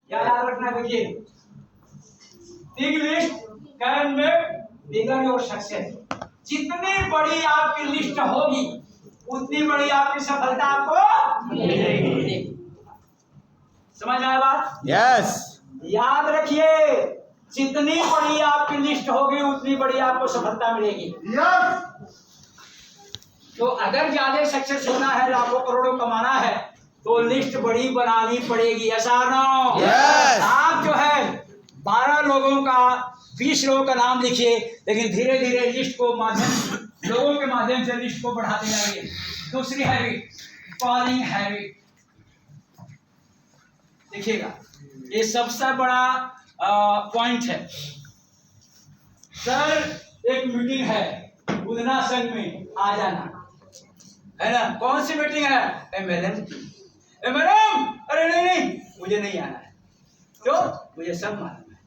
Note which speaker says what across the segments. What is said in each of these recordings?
Speaker 1: क्या याद रखना देखिए, big list can make bigger your success. जितनी बड़ी आपकी लिस्ट होगी उतनी बड़ी आपकी सफलता आपको मिलेगी। समझ आया बात?
Speaker 2: यस।
Speaker 1: याद रखिए, जितनी बड़ी आपकी लिस्ट होगी उतनी बड़ी आपको सफलता मिलेगी। तो अगर ज्यादा सक्सेस होना है, लाखों करोड़ों कमाना है, तो लिस्ट बड़ी बनानी पड़ेगी। ऐसा ना
Speaker 2: Yes.
Speaker 1: आप जो है 12 लोगों का 20 लोगों का नाम लिखिए, लेकिन धीरे धीरे लिस्ट को लोगों के माध्यम से लिस्ट को बढ़ाते जाइए। दूसरी हैबिट, कॉलिंग हैबिट। देखिएगा, ये सबसे बड़ा पॉइंट है। सर एक मीटिंग है उदना संघ में, आ जाना है ना। कौन सी मीटिंग है? एमएलएम। एमएलएम, अरे नहीं नहीं मुझे नहीं आना है। क्यों? मुझे सब मालूम है।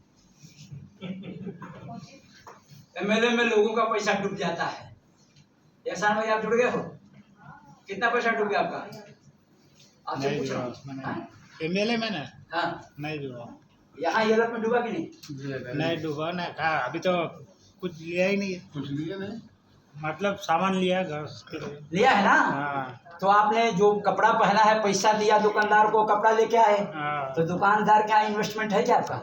Speaker 1: एमएलएम में लोगों का पैसा डूब जाता है। एहसान भाई आप जुड़ गए हो? कितना पैसा डूब गया आपका? आपसे पूछ रहा हूँ।
Speaker 3: एमएलए में ना?
Speaker 1: हाँ
Speaker 3: नहीं डूबा।
Speaker 1: यहाँ ये में डूबा कि नहीं?
Speaker 3: नहीं डूबा ना। कहा अभी तो कुछ लिया ही नहीं है।
Speaker 2: कुछ लिया नहीं,
Speaker 3: मतलब सामान लिया घर के लिए।
Speaker 1: लिया है ना?
Speaker 3: हाँ
Speaker 1: तो आपने जो कपड़ा पहना है, पैसा दिया दुकानदार को, कपड़ा लेके आए,
Speaker 3: हाँ।
Speaker 1: तो दुकानदार का इन्वेस्टमेंट है क्या आपका?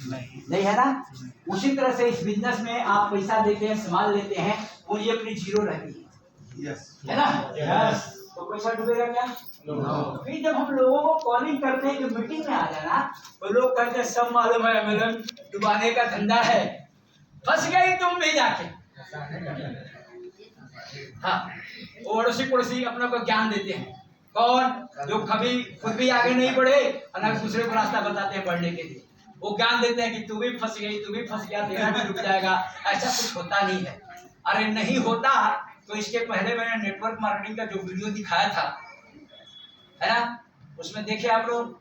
Speaker 3: नहीं।
Speaker 1: नहीं है ना। उसी तरह से इस बिजनेस में आप पैसा देते हैं, सामान लेते हैं, पूंजी अपनी जीरो रहती है। है ना? यस। तो पैसा डूबेगा क्या? फिर जब हम लोगों को कॉलिंग करते हैं कि मीटिंग में आ जाना, तो लोग कहते हैं सब मालूम है, एमएलएम डुबाने का धंधा है, फंस गई तुम भी जाके। हाँ, वो अड़ोसी पड़ोसी अपने को ज्ञान देते हैं। कौन? जो कभी खुद भी आगे नहीं बढ़े और ना दूसरे को रास्ता बताते हैं बढ़ने के लिए। वो ज्ञान देते हैं कि तू भी फंस गई, तू भी फंस गया, तेरा भी डूब जाएगा। ऐसा कुछ होता नहीं है। अरे नहीं होता तो इसके पहले मैंने नेटवर्क मार्केटिंग का जो वीडियो दिखाया था, है ना, उसमें देखे आप लोग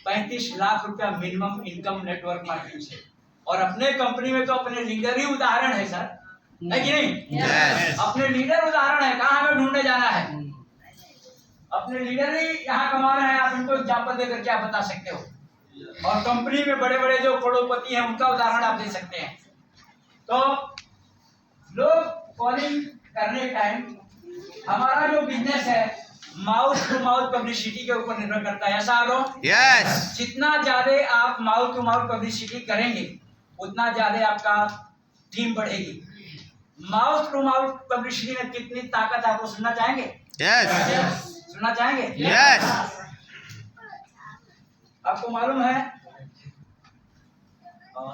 Speaker 1: 35 लाख रुपया मिनिमम इनकम नेटवर्क मार्केटिंग से। और अपने कंपनी में तो अपने लीडर ही उदाहरण है सर, है कि नहीं?
Speaker 2: Yes.
Speaker 1: अपने लीडर उदाहरण है। कहाँ हमें ढूंढने जाना है? अपने लीडर ही यहाँ कमा रहे हैं। आप इनको एग्जाम्पल देकर क्या बता सकते हो? और कंपनी में बड़े बड़े जो करोड़पति हैं उनका उदाहरण आप दे सकते हैं। तो लोग कॉलिंग करने टाइम, हमारा जो बिजनेस है माउथ टू माउथ पब्लिसिटी के ऊपर निर्भर करता है। ऐसा लो
Speaker 2: यस।
Speaker 1: जितना ज्यादा आप माउथ टू माउथ पब्लिसिटी करेंगे उतना ज्यादा आपका टीम बढ़ेगी। माउथ टू माउथ पब्लिसिटी में कितनी ताकत है आपको सुनना चाहेंगे?
Speaker 2: यस।
Speaker 1: सुनना चाहेंगे?
Speaker 2: यस।
Speaker 1: आपको मालूम है,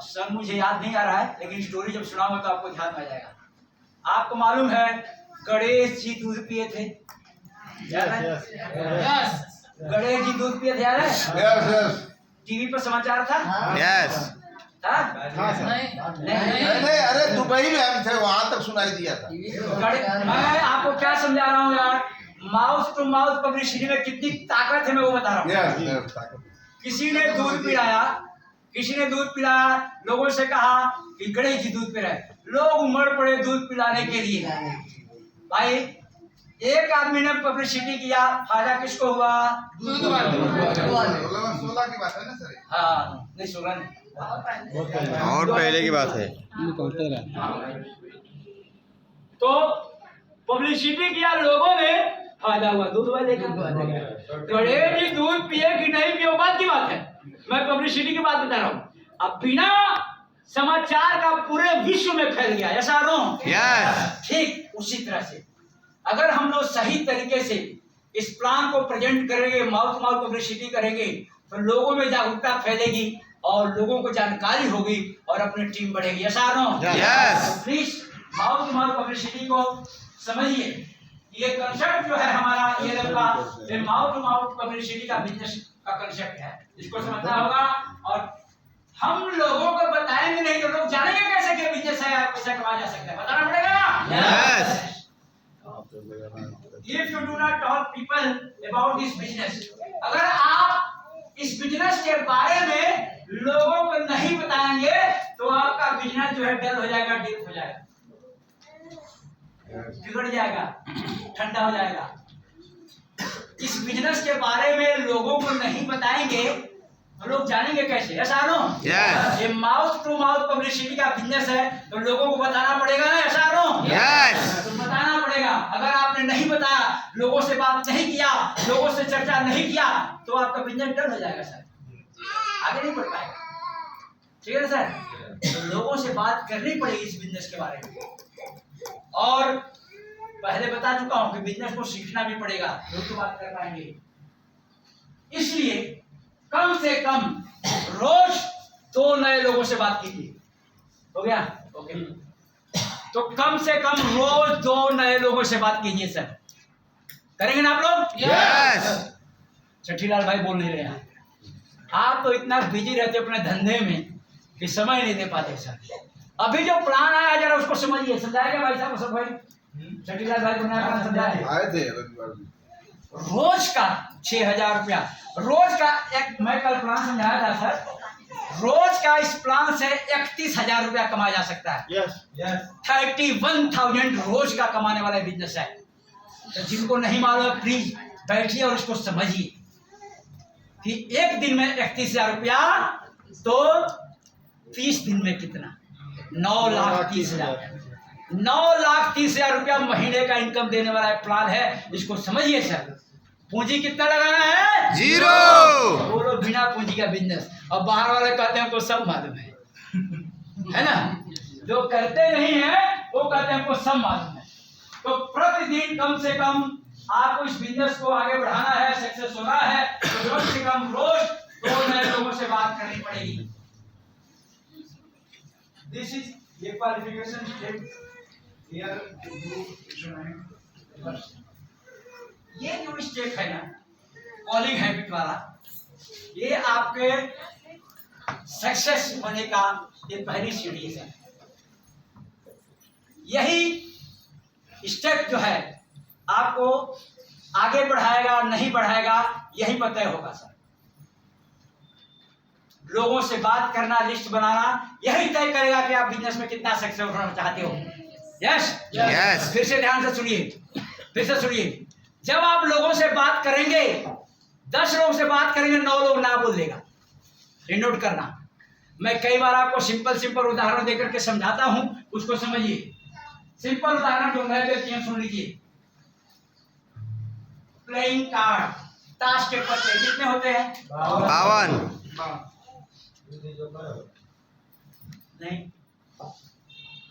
Speaker 1: सर मुझे याद नहीं आ रहा है, लेकिन स्टोरी जब सुनाऊंगा तो आपको ध्यान में आ जाएगा। आपको मालूम है गणेश जी दूध पिए थे? गणेश जी दूध पिए थे, याद है? टीवी पर समाचार था।
Speaker 2: यस।
Speaker 1: था?
Speaker 2: नहीं, अरे दुबई में हम थे, वहां तक सुनाई दिया था।
Speaker 1: मैं आपको क्या समझा रहा हूँ यार, माउथ टू माउथ पब्लिसिटी में कितनी ताकत है मैं वो बता रहा हूँ। किसी ने दूध पिलाया, लोगों से कहा कि गणेश जी दूध पी रहे, लोग उमड़ पड़े दूध पिलाने के लिए। भाई एक आदमी ने पब्लिसिटी किया, फायदा किसको हुआ? दूध वाले।
Speaker 2: 16 की बात है ना सर?
Speaker 1: हाँ नहीं, 16 नहीं,
Speaker 2: और पहले की बात है।
Speaker 1: तो पब्लिसिटी किया लोगों ने, फायदा हुआ दूध वाले का। गणेश जी दूध पिए कि नहीं पिए बात की बात है, मैं पब्लिसिटी की बात बता रहा हूँ। अब बिना समाचार का पूरे विश्व में फैल गया। ऐसा रो ठीक उसी तरह से अगर हम लोग सही तरीके से इस प्लान को प्रेजेंट करेंगे, माउथ टू माउथ पब्लिसिटी करेंगे, तो लोगों में जागरूकता फैलेगी और लोगों को जानकारी होगी और अपनी टीम बढ़ेगी। ऐसा नो? Please mouth to mouth publicity को समझिए। ये कंसेप्ट जो है हमारा ये माउथ टू माउथ पब्लिसिटी का बिजनेस का कंसेप्ट है, इसको समझना होगा। और हम लोगों को बताएंगे नहीं तो लोग जानेंगे कैसे कि बिजनेस है, पैसा कमाया जा सकता है, बताना पड़ेगा। If you do not talk people about this business, अगर आप इस बिजनेस के बारे में लोगों को नहीं बताएंगे तो आपका बिजनेस जो है डल हो जाएगा, डिप हो जाएगा, बिगड़ जाएगा, ठंडा हो जाएगा। इस बिजनेस के बारे में लोगों को नहीं बताएंगे तो लोग जानेंगे कैसे? ऐसा नो?
Speaker 4: Yes.
Speaker 1: ये माउथ टू माउथ पब्लिसिटी का बिजनेस है, तो लोगों को बताना पड़ेगा ना, ऐसा नो?
Speaker 4: Yes.
Speaker 1: तो बताना पड़ेगा। अगर आपने नहीं बताया, लोगों से बात नहीं किया, लोगों से चर्चा नहीं किया, तो आपका बिजनेस डल हो जाएगा सर, आगे नहीं बढ़ पाएगा। ठीक है ना सर? तो लोगों से बात करनी पड़ेगी इस बिजनेस के बारे में। और पहले बता चुका हूं कि बिजनेस को सीखना भी पड़ेगा, लोग तो बात कर पाएंगे। इसलिए कम से कम रोज 2 नए लोगों से बात कीजिए। हो गया? ओके। तो कम से कम रोज 2 नए लोगों से बात कीजिए सर। करेंगे ना आप लोग?
Speaker 4: Yes.
Speaker 1: छठीलाल भाई बोल नहीं रहे हैं। आप तो इतना बिजी रहते अपने धंधे में कि समय नहीं दे पाते सर। अभी जो प्लान आया जरा उसको समझिए। समझाएगा भाई साहब सब भाई? छठीलाल भाई को नया प्लान समझाए?
Speaker 2: आए थे रविवार को।
Speaker 1: रोज का 6,000 रुपया रोज का। एक मैं कल प्लान समझाया था सर, रोज का इस प्लान से 31,000 रुपया कमाया जा सकता है।
Speaker 3: यस
Speaker 1: 31,000 रोज का कमाने वाला बिजनेस है। तो जिनको नहीं मालूम प्लीज बैठिए और इसको समझिए कि एक दिन में 31,000 रुपया, तो 30 दिन में कितना? 9,30,000। 9,30,000 रुपया महीने का इनकम देने वाला एक प्लान है, इसको समझिए सर। पूंजी कितना लगाना है?
Speaker 4: 0.
Speaker 1: बोलो बिना पूंजी का बिजनेस। और बाहर वाले कहते हैं हमको सब मालूम है ना? जो करते नहीं है वो कहते हैं हमको सब मालूम है। तो प्रतिदिन कम से कम आपको इस बिजनेस को आगे बढ़ाना है, सक्सेस होना है, तो कम से कम रोज 2 नए लोगों से बात करनी पड़ेगी। दिस इज ये क्वालिफिकेशन स्टेप हियर। ये जो स्टेप है ना, कॉलिंग हैबिट वाला, ये आपके सक्सेस होने का ये पहली सीढ़ी है। यही स्टेप जो है आपको आगे बढ़ाएगा नहीं बढ़ाएगा, यही तय होगा सर। लोगों से बात करना, लिस्ट बनाना, यही तय करेगा कि आप बिजनेस में कितना सक्सेस होना चाहते हो। यस?
Speaker 4: Yes.
Speaker 1: फिर से ध्यान से सुनिए, फिर से सुनिए। जब आप लोगों से बात करेंगे, 10 लोगों से बात करेंगे, 9 लोग ना बोल देगा। ये नोट करना। मैं कई बार आपको सिंपल उदाहरण देकर के समझाता हूं, उसको समझिए। सिंपल उदाहरण जो मैं देती हूं, सुन लीजिए। प्लेइंग कार्ड, ताश के पत्ते कितने होते हैं?
Speaker 4: 52.
Speaker 1: नहीं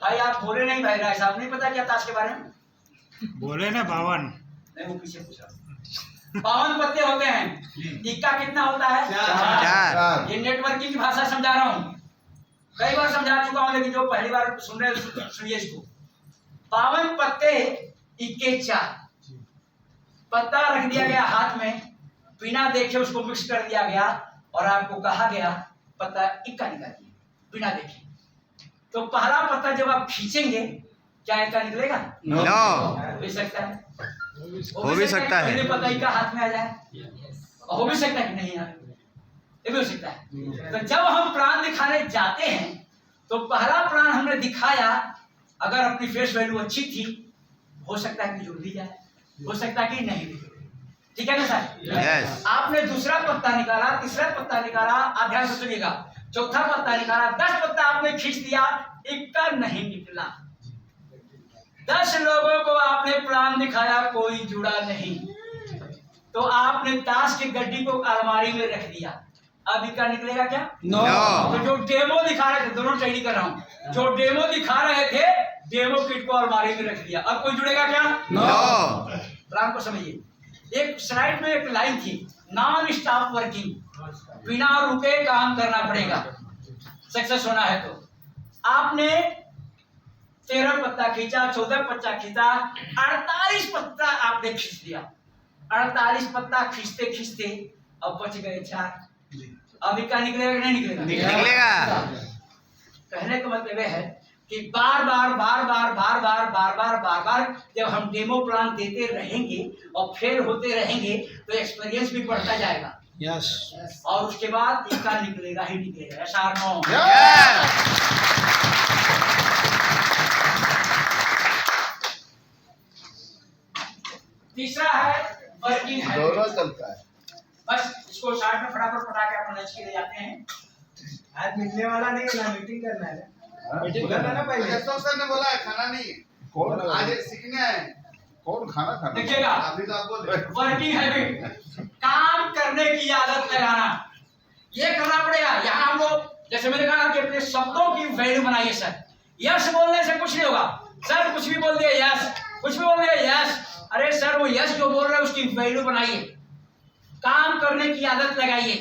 Speaker 1: भाई, आप बोले नहीं भाई, राय साहब नहीं पता क्या ताश के बारे में?
Speaker 3: बोले ना 52.
Speaker 1: नहीं, वो पीछे पूछा। 52 पत्ते होते हैं। इक्का कितना होता है?
Speaker 4: 4.
Speaker 1: ये नेटवर्किंग की भाषा समझा रहा हूँ, कई बार समझा चुका हूँ, लेकिन जो पहली बार सुन रहे हैं सुनिए इसको। 52 पत्ते, इक्के 4। पत्ता रख दिया गया हाथ में, बिना देखे उसको मिक्स कर दिया गया और आपको कहा गया पत्ता इक्का निकालिए बिना देखे। तो पहला पत्ता जब आप खींचेंगे, क्या इक्का निकलेगा?
Speaker 4: No.
Speaker 1: हो भी सकता है,
Speaker 4: हो भी सकता है।
Speaker 1: पहले पत्ता इक्का हाथ में आ जाए, और हो भी सकता है कि नहीं आए, ये भी हो सकता है। तो जब हम प्लान दिखाने जाते हैं, तो पहला प्लान हमने दिखाया, अगर अपनी फेस वैल्यू अच्छी थी, हो सकता है कि जुड़ भी जाए, हो सकता है कि नहीं भी जुड़े। ठीक है ना सर?
Speaker 4: Yes.
Speaker 1: आपने दूसरा पत्ता निकाला, तीसरा पत्ता निकाला, आप ध्यान से सुनिएगा, चौथा पत्ता निकाला, 10 पत्ता आपने खींच दिया, इक्का नहीं निकला। 10 लोगों को आपने प्लान दिखाया, कोई जुड़ा नहीं, तो आपने ताश की गड्डी को अलमारी में रख दिया। अब इक्का निकलेगा क्या?
Speaker 4: No.
Speaker 1: तो जो डेमो दिखा रहे थे, दोनों ट्रेनिंग कर रहा हूं, जो डेमो दिखा रहे थे, डेमो किट को अलमारी में रख दिया। अब कोई जुड़ेगा क्या?
Speaker 4: No.
Speaker 1: प्लान को समझिए। एक स्लाइड में एक लाइन थी, नॉन स्टॉप वर्किंग, बिना रुके काम करना पड़ेगा सक्सेस होना है। तो आपने 13 पत्ता खींचा, 14 पत्ता खींचा, 48 पत्ता आपने खींच दिया। 48 पत्ता खींचते खींचते अब बच गए 4। अब इक्का निकलेगा कि नहीं निकलेगा?
Speaker 4: निकलेगा।
Speaker 1: कहने का मतलब है कि बार बार जब हम डेमो प्लान देते रहेंगे और फेल होते रहेंगे, तो एक्सपीरियंस भी बढ़ता जाएगा।
Speaker 3: यस
Speaker 1: और उसके बाद इक्का निकलेगा ही निकलेगा। ऐसा नो?
Speaker 4: Yes.
Speaker 1: तीसरा है वर्किंग है,
Speaker 2: दोनों चलता है।
Speaker 1: बस इसको साइड में फटाफट पटा के अपन लंच के लिए जाते हैं।
Speaker 5: आज मिलने वाला नहीं है ना, मीटिंग करना है ना।
Speaker 2: मीटिंग
Speaker 5: करना है ना पहले।
Speaker 2: अशोक सर ने बोला है खाना नहीं।
Speaker 6: कौन
Speaker 2: आज एक सीखने आए।
Speaker 6: कौन खाना खाना
Speaker 1: देखिएगा,
Speaker 2: अभी तो आप बोल रहे
Speaker 1: वर्किंग हैबिट, काम करने की आदत लगाना, ये करना पड़ेगा। यहाँ हम लोग जैसे मैंने कहा कि अपने शब्दों की वैल्यू बनाइए सर। यस बोलने से कुछ नहीं होगा सर, कुछ भी बोल दिया यस, कुछ भी बोल दिया यस। अरे सर वो यस जो बोल रहे हैं उसकी वैल्यू बनाइए, काम करने की आदत लगाइए।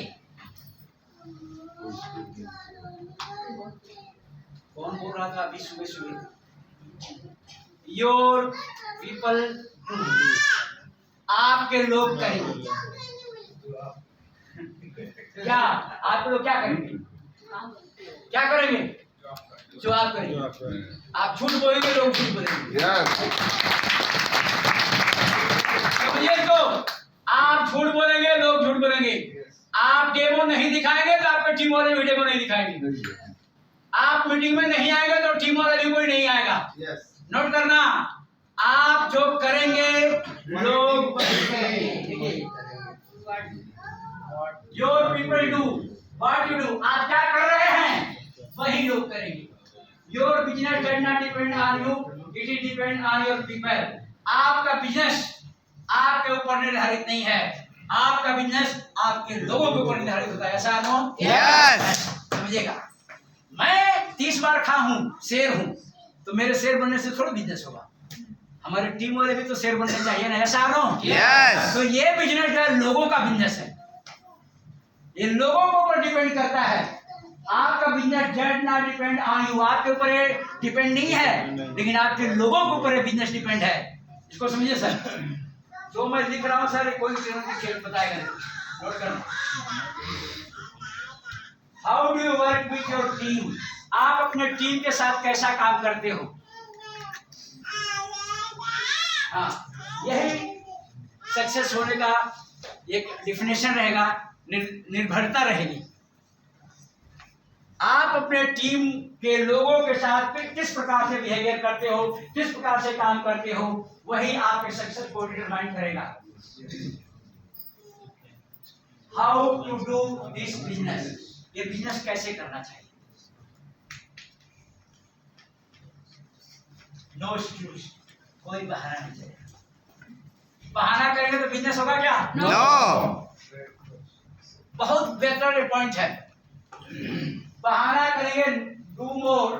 Speaker 1: कौन बोल रहा था अभी सुबह सुबह? योर पीपल, आपके लोग करेंगे क्या? आप लोग क्या करेंगे? क्या करेंगे? जो आप करेंगे। आप झूठ बोलेंगे, लोग झूठ बोलेंगे।
Speaker 6: यस
Speaker 1: समझिए तो, आप झूठ बोलेंगे, लोग झूठ बोलेंगे। आप डेमो नहीं दिखाएंगे तो आपके टीम वाले भी डेमो नहीं दिखाएंगे। आप मीटिंग में नहीं आएंगे तो टीम वाला भी कोई नहीं आएगा।
Speaker 2: यस
Speaker 1: नोट करना, आप जो करेंगे लोग करेंगे। Your people do what you do, आप क्या कर रहे हैं वही लोग करेंगे। Your business does not depend on you, it is depend on your people. आपका बिजनेस आपके ऊपर निर्धारित नहीं है, आपका बिजनेस आपके लोगों के ऊपर निर्धारित होता है। ऐसा नो?
Speaker 4: यस।
Speaker 1: समझिएगा, मैं 30 बार खा हूं, शेर हूं, तो मेरे शेर बनने से थोड़ा बिजनेस होगा। हमारे टीम वाले भी तो शेर बनने चाहिए ना। ऐसा नो?
Speaker 4: यस।
Speaker 1: तो ये बिजनेस है, लोगों का बिजनेस है, ये लोगों के ऊपर डिपेंड करता है। आपका business does not depend on you, आपके ऊपर डिपेंड नहीं है, लेकिन आपके लोगों के ऊपर बिजनेस डिपेंड है। इसको समझिए सर, जो मैं लिख रहा हूँ सर कोई खेल बताएगा नहीं। नोट करना, how do you work with your team, आप अपने टीम के साथ कैसा काम करते हो। हाँ, यही सक्सेस होने का एक डिफिनेशन रहेगा, निर्भरता रहेगी। आप अपने टीम के लोगों के साथ किस प्रकार से बिहेवियर करते हो, किस प्रकार से काम करते हो, वही आपके सक्सेस को डिटरमाइन करेगा। How to do this business, ये बिजनेस कैसे करना चाहिए। नो एक्सक्यूज, कोई बहाना नहीं चलेगा। बहाना करेंगे तो बिजनेस होगा क्या?
Speaker 4: नो।
Speaker 1: बहुत बेहतर पॉइंट है। बहाना करेंगे, do more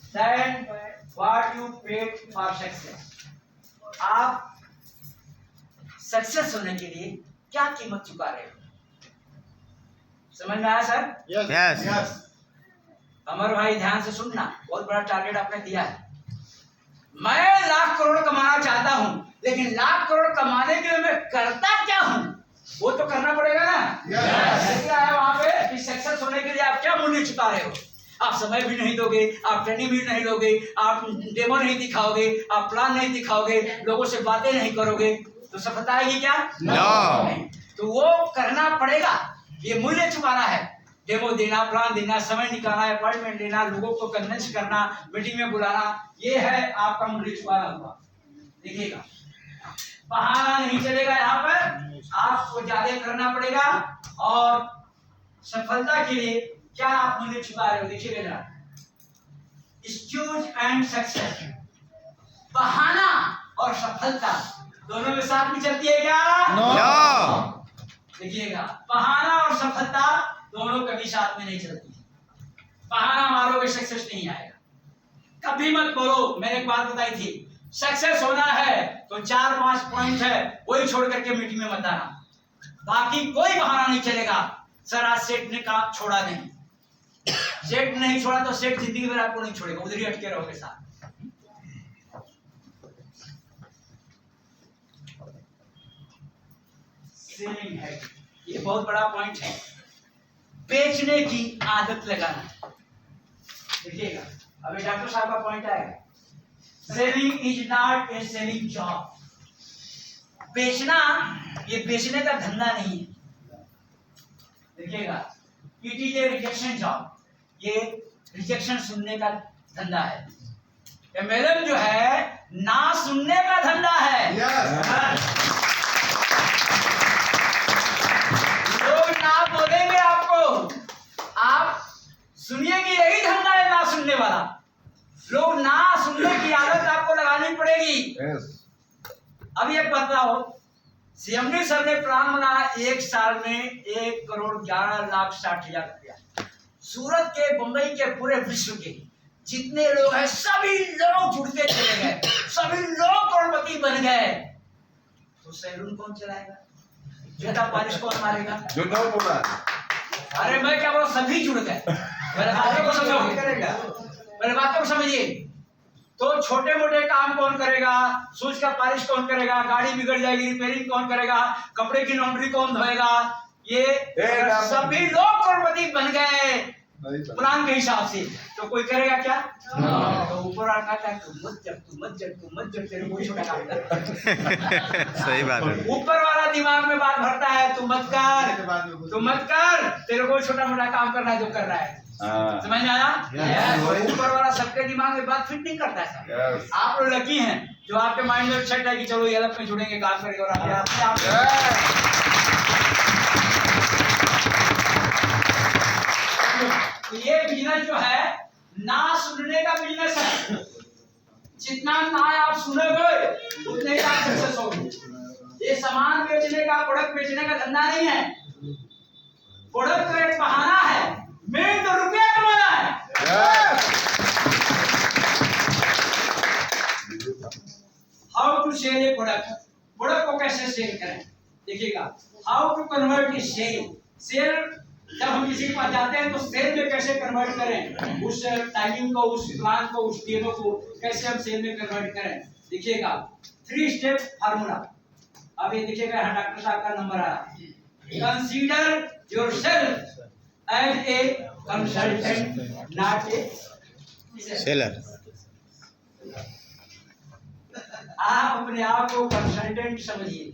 Speaker 1: than what you paid for success. आप सक्सेस होने के लिए क्या कीमत चुका रहे हो, समझ में आया सर?
Speaker 4: यस।
Speaker 1: अमर भाई ध्यान से सुनना, बहुत बड़ा टारगेट आपने दिया है। मैं लाख करोड़ कमाना चाहता हूं, लेकिन लाख करोड़ कमाने के लिए मैं करता क्या हूं वो तो करना पड़ेगा ना। क्या है वहां पे कि सक्सेस होने के लिए आप क्या मूल्य चुका रहे हो। आप समय भी नहीं दोगे, आप ट्रेनिंग भी नहीं लोगे, आप डेमो नहीं दिखाओगे, आप प्लान नहीं दिखाओगे, लोगों से बातें नहीं करोगे, तो सफलता आएगी क्या?
Speaker 4: नो।
Speaker 1: तो वो करना पड़ेगा, ये मूल्य चुकाना है। डेमो देना, प्लान देना, समय निकालना, अपॉइंटमेंट लेना, लोगों को कन्विंस करना, मीटिंग में बुलाना, ये है आपका मूल्य चुकाना हुआ। देखिएगा, बहाना नहीं चलेगा, यहाँ पर आपको ज्यादा करना पड़ेगा। और सफलता के लिए क्या आप मूल्य चुका रहे हो, देखिएगा जरा। एक्सक्यूज एंड सक्सेस, बहाना और सफलता दोनों में साथ में चलती है क्या?
Speaker 4: नो।
Speaker 1: देखिएगा, बहाना और सफलता दोनों कभी साथ में नहीं चलती। बहाना मारोगे सक्सेस नहीं आएगा। कभी मत बोलो, मैंने एक बात बताई थी, सक्सेस होना है तो 4-5 पॉइंट है, वही छोड़ करके मीटिंग में मत आना, बाकी कोई बहाना नहीं चलेगा। सर आज सेठ ने काम छोड़ा नहीं, सेठ नहीं छोड़ा तो सेठ जिंदगी भर आपको नहीं छोड़ेगा, उधर ही अटके रहोगे साथ। सेलिंग है, ये बहुत बड़ा पॉइंट है, बेचने की आदत लगाना। देखिएगा, अभी डॉक्टर साहब का पॉइंट आएगा, selling is not a selling job. बेचना ये बेचने का धंधा नहीं है। देखिएगा, it is a rejection job, ये रिजेक्शन सुनने का धंधा है। एमएलएम जो है ना सुनने का धंधा है। क्या बोलेंगे आपको, आप सुनिए कि यही धंधा है ना सुनने वाला। लोग ना सुनने की आदत आपको लगानी पड़ेगी।
Speaker 2: यस
Speaker 1: अब ये बताओ, सीएमडी सर ने प्लान बनाया 1 साल में 1,11,60,000 रुपया। सूरत के, बंबई के, पूरे विश्व के जितने लोग हैं सभी लोग जुड़ते चले गए, सभी लोग करोड़पति बन गए। तो सैलून कौन चलाएगा, जूता पॉलिश कौन मारेगा?
Speaker 2: जो नो बोला
Speaker 1: अरे मैं क्या बोला, सभी जुड़ गए। मेरे बातों को समझो, मेरे बातों को समझिए। तो छोटे मोटे काम कौन करेगा, शूज का पॉलिश कौन करेगा, गाड़ी बिगड़ जाएगी रिपेयरिंग कौन करेगा, कपड़े की लॉन्ड्री कौन धोएगा, ये सभी लोग करोड़पति बन गए प्लान के हिसाब से। तो कोई करेगा क्या? तो ऊपर आका कहता है तू मत जब तेरे कोई छोटा काम कर।
Speaker 4: सही बात है।
Speaker 1: ऊपर वाला दिमाग में बात भरता है तू मत कर, तेरे को छोटा मोटा काम करना है जो कर रहा है। समझ में आया? ऊपर वाला सबके दिमाग में बात फिट नहीं करता है। आप लोग लकी हैं जो आपके माइंड में सेट है कि चलो ये अलग में जुड़ेंगे, काम करेंगे और आप तो ये बिजनेस जो है ना सुनने का बिजनेस है। जितना ना आप सुनोगे उतने ही आप सक्सेस होगे। ये सामान बेचने का, प्रोडक्ट बेचने का धंधा नहीं है। प्रोडक्ट तो एक बहाना है, मेन तो रुपया कमाना है। How to sell a product, product को कैसे सेल करें, देखिएगा। How to convert is sale. जब हम किसी के पास जाते हैं तो सेल में कैसे कन्वर्ट करें, उस टाइमिंग को, उस प्लान को, उस डेमो को कैसे हम सेल में कन्वर्ट करें। देखिएगा 3 स्टेप फार्मूला। अब ये देखिएगा यहाँ डॉक्टर साहब का नंबर आ रहा है। Consider yourself as a consultant not a
Speaker 4: seller.
Speaker 1: आप अपने आप को कंसल्टेंट समझिए।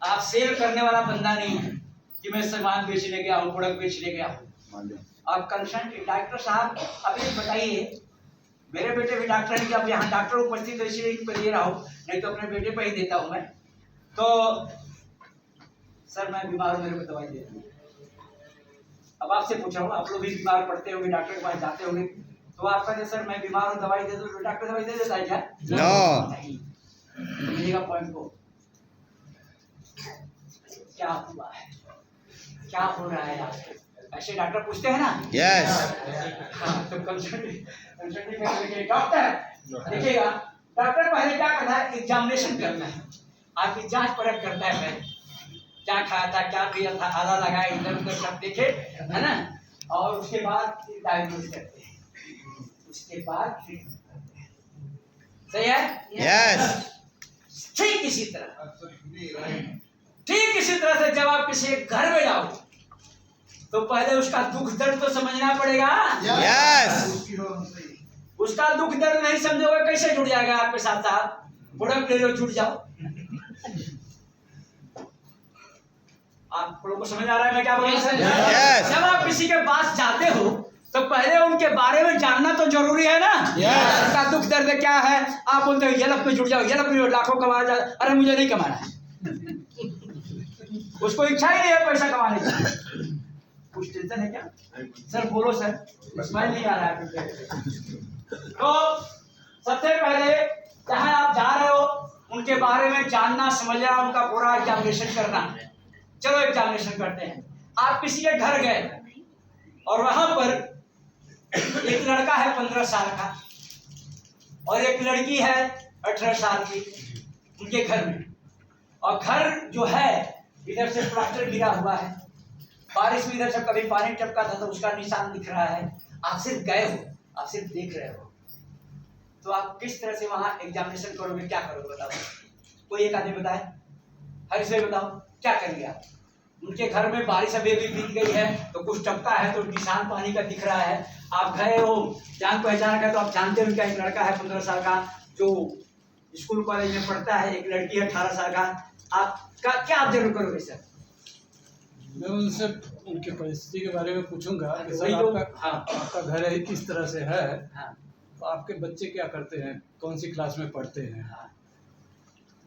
Speaker 1: आप सेल करने वाला बंदा नहीं है कि मैं सामान बेचने गया हूँ, प्रोडक्ट बेचने गया हूँ। आप कंसल्टेंट। डॉक्टर साहब अब ये बताइए, मेरे बेटे भी डॉक्टर हैं कि अब यहाँ डॉक्टर उपस्थित है इसलिए इन पर दे रहा हूँ, नहीं तो अपने बेटे पर ही देता हूँ मैं। तो सर मैं बीमार हूँ, मेरे को दवाई दे दीजिए। अब आपसे पूछ रहा हूँ, आप लोग भी बीमार पड़ते होंगे, डॉक्टर के पास जाते होंगे, तो आप कहते सर मैं बीमार हूँ दवाई दे दो, तो डॉक्टर दवाई दे देता है क्या?
Speaker 4: नो।
Speaker 1: समझिएगा पॉइंट को। क्या हुआ है, क्या हो रहा है आपको, ऐसे डॉक्टर पूछते हैं ना।
Speaker 4: यस।
Speaker 1: तो डॉक्टर देखिएगा, डॉक्टर पहले क्या करता है, एग्जामिनेशन करता है, आपकी जांच परख करता है। पहले क्या खाया था, क्या पिया था, आधा लगाया, इधर उधर सब देखे, है ना, और उसके बाद डायग्नोज करते हैं, उसके बाद ट्रीटमेंट करते हैं। सही है?
Speaker 4: यस।
Speaker 1: ठीक इसी तरह से जब आप किसी घर में जाओ तो पहले उसका दुख दर्द तो समझना पड़ेगा।
Speaker 4: यस।
Speaker 1: उसका दुख दर्द नहीं समझोगे कैसे जुड़ जाएगा आपके साथ साथ, प्रोडक्ट ले लो जुड़ जाओ। आप लोगों को समझ आ रहा है मैं क्या बोल रहा हूं?
Speaker 4: Yes.
Speaker 1: जब आप किसी के पास जाते हो तो पहले उनके बारे में जानना तो जरूरी है ना।
Speaker 4: Yes.
Speaker 1: उनका दुख दर्द क्या है, आप बोलते हो यलप में जुड़ जाओ, यलप में लाखों कमा जाए, अरे मुझे नहीं कमाना है। उसको इच्छा ही नहीं है पैसा कमाने की। कुछ टेंशन है क्या? सर बोलो सर, स्माइल नहीं आ रहा है। तो सबसे पहले जहां आप जा रहे हो उनके बारे में जानना, समझना, उनका पूरा एग्जामिनेशन करना। चलो एग्जामिनेशन करते हैं। आप किसी के घर गए और वहां पर एक लड़का है 15 साल का और एक लड़की है 18 साल की उनके घर में, और घर जो है इधर से प्लास्टर गिरा हुआ है, बारिश में इधर से कभी पानी टपका था तो उसका निशान दिख रहा है। आप सिर्फ गए हो, आप सिर्फ देख रहे हो, तो आप किस तरह से वहां एग्जामिनेशन करोगे, क्या करोगे बताओ? कोई एक आदमी बताए, हर से बताओ क्या करेंगे आप? उनके घर में बारिश अभी भी बीत गई है तो कुछ टपका है तो निशान पानी का दिख रहा है। आप गए हो, जान पहचान का, तो आप जानते हो उनका एक लड़का है 15 साल का जो स्कूल कॉलेज में पढ़ता है, एक लड़की है 18 साल का। आपका क्या आप जरूर करोगे सर?
Speaker 6: मैं उनसे उनकी परिस्थिति के बारे में पूछूंगा कि सर आपका घर है किस तरह से है, तो आपके बच्चे क्या करते हैं, कौन सी क्लास में पढ़ते हैं,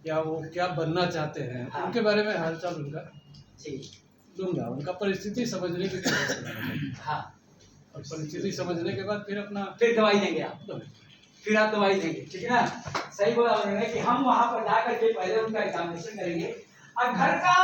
Speaker 6: या वो क्या बनना चाहते हैं, उनके बारे में हालचाल उनका।
Speaker 1: ठीक,
Speaker 6: दूंगा, उनका परिस्थिति समझने की कोशिश करूंगा।
Speaker 1: हाँ,
Speaker 6: और परिस्थिति समझने के बाद फिर अपना
Speaker 1: फिर दवाई देंगे आप, फिर आप दवाई देंगे, ठीक है ना? सही बोला उन्होंने कि हम वहां पर जा करके पहले उनका एग्जामिनेशन करेंगे। और घर का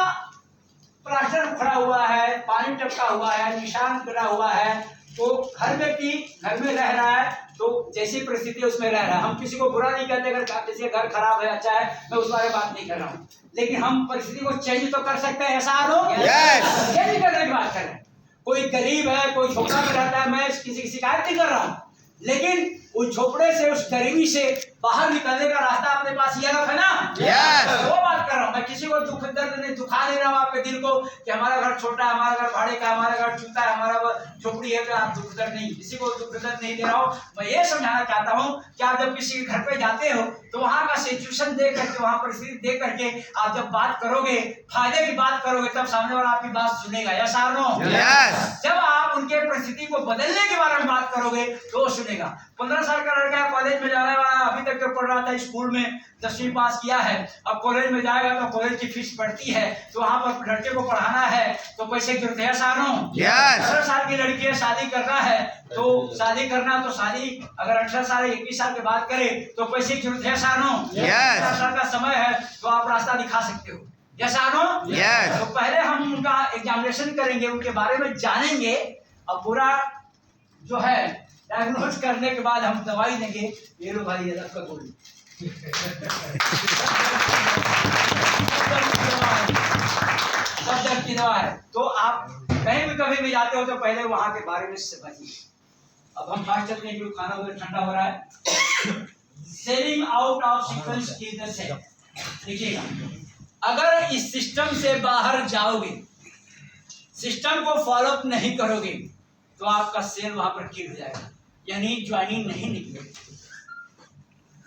Speaker 1: प्लास्टर उखड़ा हुआ है, पानी टपका हुआ है, निशान पड़ा हुआ है, तो घर में रह रहा है, तो जैसी परिस्थिति उसमें रह रहा है। हम किसी को बुरा नहीं कहते, अगर किसी का घर खराब है, अच्छा है, मैं उस बारे में बात नहीं कर रहा हूँ, लेकिन हम परिस्थिति को चेंज तो कर सकते हैं, ऐसा हो?
Speaker 4: Yes.
Speaker 1: चेंज करने की बात कर रहे हैं। कोई गरीब है, कोई झोपड़ा में रहता है, मैं किसी की शिकायत नहीं कर रहा हूँ, लेकिन उस झोपड़े से, उस गरीबी से बाहर निकलने का रास्ता अपने पास ये है ना?
Speaker 4: Yes.
Speaker 1: वो बात कर रहा हूँ मैं। किसी को दुख दर्द नहीं, दुखा नहीं रहा हूँ आपके दिल को कि हमारा घर छोटा है, हमारा घर भाड़े का, हमारा घर चूता है, हमारा झोपड़ी है, तो आप दुख दर्द नहीं, किसी को दुख दर्द नहीं दे रहा हूँ। मैं ये समझाना चाहता हूँ कि आप जब किसी के घर पे जाते हो तो वहाँ का सिचुएशन देख करके, वहाँ परिस्थिति देख करके आप जब बात करोगे, फायदे की बात करोगे, तब सामने वाला आपकी बात सुनेगा। यस और नो?
Speaker 4: Yes.
Speaker 1: जब आप उनके परिस्थिति को बदलने के बारे में बात करोगे तो वो सुनेगा। 15 साल का लड़का कॉलेज में जाने वाला, अभी तक तो पढ़ रहा था, स्कूल में 10वीं पास किया है, अब कॉलेज में जाएगा तो कॉलेज की फीस पड़ती है, तो वहाँ पर लड़के को पढ़ाना है तो पैसे की जरूरत है। सालों
Speaker 4: Yes.
Speaker 1: 18 साल की लड़की है, शादी करना है, तो शादी करना, तो शादी अगर 18 साल 21 साल के बाद करे तो पैसे की जरूरत है। सालों
Speaker 4: Yes.
Speaker 1: 18 साल का समय है तो आप रास्ता दिखा सकते हो। यस और नो?
Speaker 4: Yes.
Speaker 1: तो पहले हम उनका एग्जामिनेशन करेंगे, उनके बारे में जानेंगे, और पूरा जो है डायग्नोज करने के बाद हम दवाई देंगे। ये लो भाई, ये आपका गोली। सब दर्द की दवा है। तो आप कहीं भी कभी भी जाते हो तो पहले वहां के बारे में समझिए। अब हम फास्ट चलते हैं, खाना उधर ठंडा हो रहा है। सेलिंग आउट ऑफ सीक्वेंस की द सेल, देखिएगा, अगर इस सिस्टम से बाहर जाओगे, सिस्टम को फॉलो अप नहीं करोगे, तो आपका सेल वहां पर किल हो जाएगा, यानी ज्वाइनिंग नहीं निकलेगी।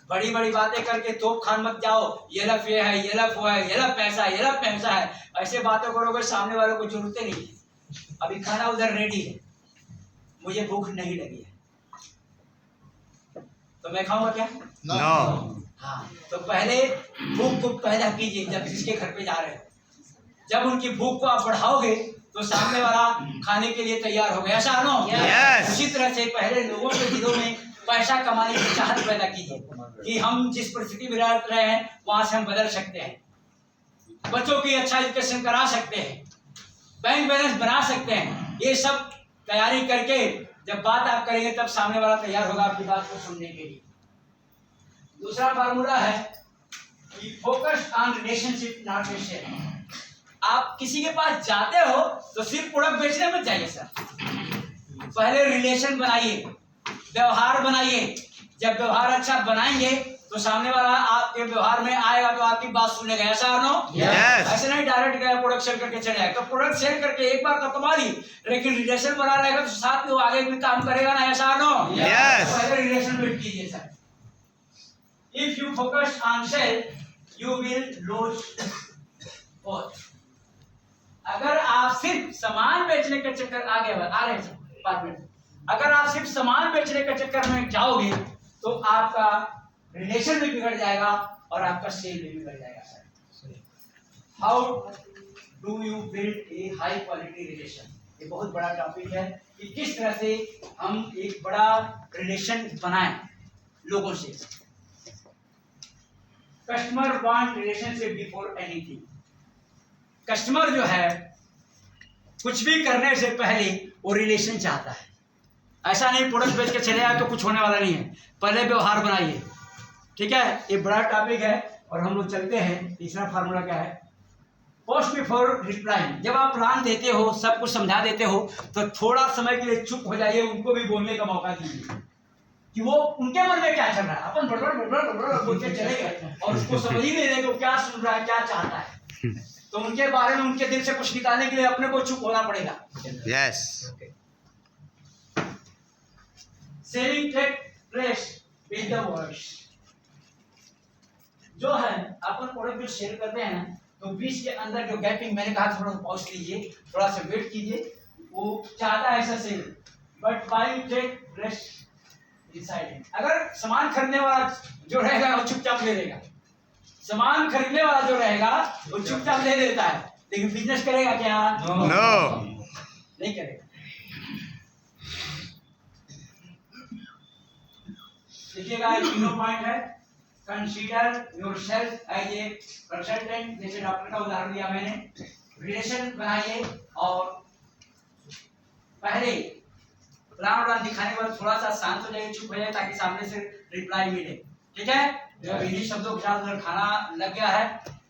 Speaker 1: बड़ी बड़ी बातें करके तोप खान मत जाओ, ये लफ ये है, ये लफ वो है, ये लफ पैसा है, ये लफ पैसा है, ऐसे बातें करोगे सामने वालों को जरूरत नहीं है। अभी खाना उधर रेडी है, मुझे भूख नहीं लगी है, तो मैं खाऊंगा क्या?
Speaker 4: No.
Speaker 1: हाँ, तो पहले भूख को पैदा कीजिए जब किसके घर पे जा रहे हैं। जब उनकी भूख को आप बढ़ाओगे तो सामने वाला खाने के लिए तैयार हो गया। ऐसा नो?
Speaker 4: Yes.
Speaker 1: उसी तरह से पहले लोगों के दिलों में पैसा कमाने की चाहत पैदा कीजिए कि हम जिस परिस्थिति में रह रहे हैं वहां से हम बदल सकते हैं, बच्चों की अच्छा एजुकेशन करा सकते हैं, बैंक बैलेंस बना सकते हैं। ये सब तैयारी करके जब बात आप करेंगे तब सामने वाला तैयार होगा आपकी बात को सुनने के लिए। दूसरा फार्मूला है कि focus on relationship not share. आप किसी के पास जाते हो तो सिर्फ प्रोडक्ट बेचने मत जाइए सर, पहले रिलेशन बनाइए, व्यवहार बनाइए। जब व्यवहार अच्छा बनाएंगे तो सामने वाला आपके व्यवहार में आएगा तो आपकी बात सुनेगा। ऐसा नो?
Speaker 4: Yes.
Speaker 1: ऐसे नहीं डायरेक्ट गया प्रोडक्ट सेल करके चले जाए, तो प्रोडक्ट सेल करके एक बार तो कमा ली, लेकिन रिलेशन बना रहेगा तो साथ में वो आगे भी काम करेगा ना। ऐसा नो?
Speaker 4: Yes.
Speaker 1: पहले रिलेशन बिल्ड कीजिए sir. If you focus on sell, you will lose both. अगर आप सिर्फ सामान बेचने के चक्कर आ रहे हैं बाद में, अगर आप सिर्फ सामान बेचने के चक्कर में जाओगे तो आपका रिलेशन भी बिगड़ जाएगा और आपका सेल भी बिगड़ जाएगा sir. How do you build a high quality relation? ये बहुत बड़ा टॉपिक है कि किस तरह से हम एक बड़ा रिलेशन बनाएं लोगों से। Customer want relationship before anything. Customer जो है कुछ भी करने से पहले वो रिलेशन चाहता है। ऐसा नहीं प्रोडक्ट बेच के चले आए तो कुछ होने वाला नहीं है, पहले व्यवहार बनाइए। ठीक है, ये बड़ा टॉपिक है और हम लोग चलते हैं। तीसरा फार्मूला क्या है? Post before replying. जब आप प्लान देते हो, सब कुछ समझा देते हो, तो थोड़ा समय के लिए चुप हो जाइए, उनको भी बोलने का मौका दीजिए कि वो उनके मन में क्या चल रहा है। अपन बड़बड़ बोल के चले गए और उसको समझ ही नहीं रहे कि क्या सुन रहा है, क्या चाहता है, तो उनके बारे में उनके दिल से कुछ निकालने के लिए अपने को चुप होना पड़ेगा।
Speaker 4: Yes.
Speaker 1: Selling take place with the words. जो है अपन प्रोडक्ट जो शेयर करते हैं तो बीच के अंदर जो गैपिंग, मैंने कहा थोड़ा पॉज कीजिए, थोड़ा सा वेट कीजिए। वो चाहता है ऐसा sell, but buying take place inside. अगर सामान खरीदने वाला जो रहेगा वो चुपचाप ले लेगा, सामान खरीदने वाला जो रहेगा वो चुपचाप ले लेता है, लेकिन बिजनेस करेगा क्या?
Speaker 4: नो
Speaker 1: नहीं करेगा। देखिएगा ये तीनों पॉइंट है। Consider yourself as a consultant, जैसे डॉक्टर का उदाहरण दिया मैंने। रिलेशन बनाइए और पहले प्लान दिखाने के बाद थोड़ा सा शांत हो जाइए, चुप हो जाइए, ताकि सामने से रिप्लाई मिले। ठीक है? जब इन्हीं शब्दों के साथ अगर खाना लग गया है